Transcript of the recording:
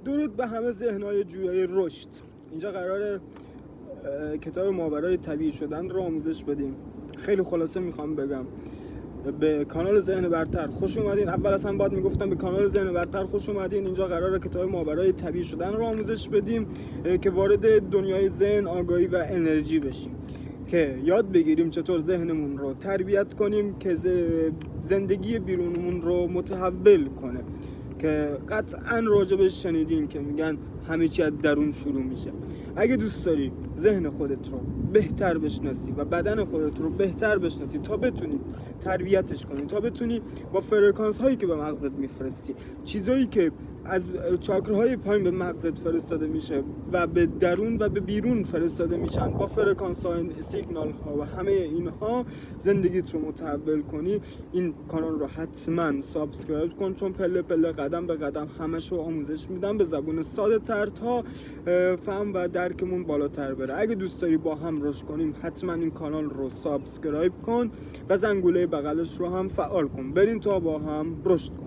درود به همه ذهن‌های جویای رشد. اینجا قراره کتاب ماورای طبیعی شدن رو آموزش بدیم. خیلی خلاصه میخوام بگم به کانال ذهن برتر خوش اومدین. اول از هم باید میگفتم به کانال ذهن برتر خوش اومدین. اینجا قراره کتاب ماورای طبیعی شدن رو آموزش بدیم که وارد دنیای ذهن، آگاهی و انرژی بشیم، که یاد بگیریم چطور ذهنمون رو تربیت کنیم که زندگی بیرونمون رو متحول کنه، که قطعا راجبش شنیدین که میگن همه چی از درون شروع میشه. اگه دوست داری ذهن خودت رو بهتر بشناسی و بدن خودت رو بهتر بشناسی تا بتونی تربیتش کنی، تا بتونی با فرکانس هایی که به مغزت میفرستی، چیزایی که از چاکراهای پایین به مغزت فرستاده میشه و به درون و به بیرون فرستاده میشن، با فرکانس ها، سیگنال ها و همه اینها زندگیت رو متحول کنی، این کانال رو حتما سابسکرایب کن، چون پله پله قدم به قدم همش رو آموزش میدم به زبون ساده تر تا فهم و درکمون بالاتر بره. اگه دوست داری با هم رشد کنیم حتما این کانال رو سابسکرایب کن و زنگوله بغلش رو هم فعال کن. بریم تا با هم رشد کنیم.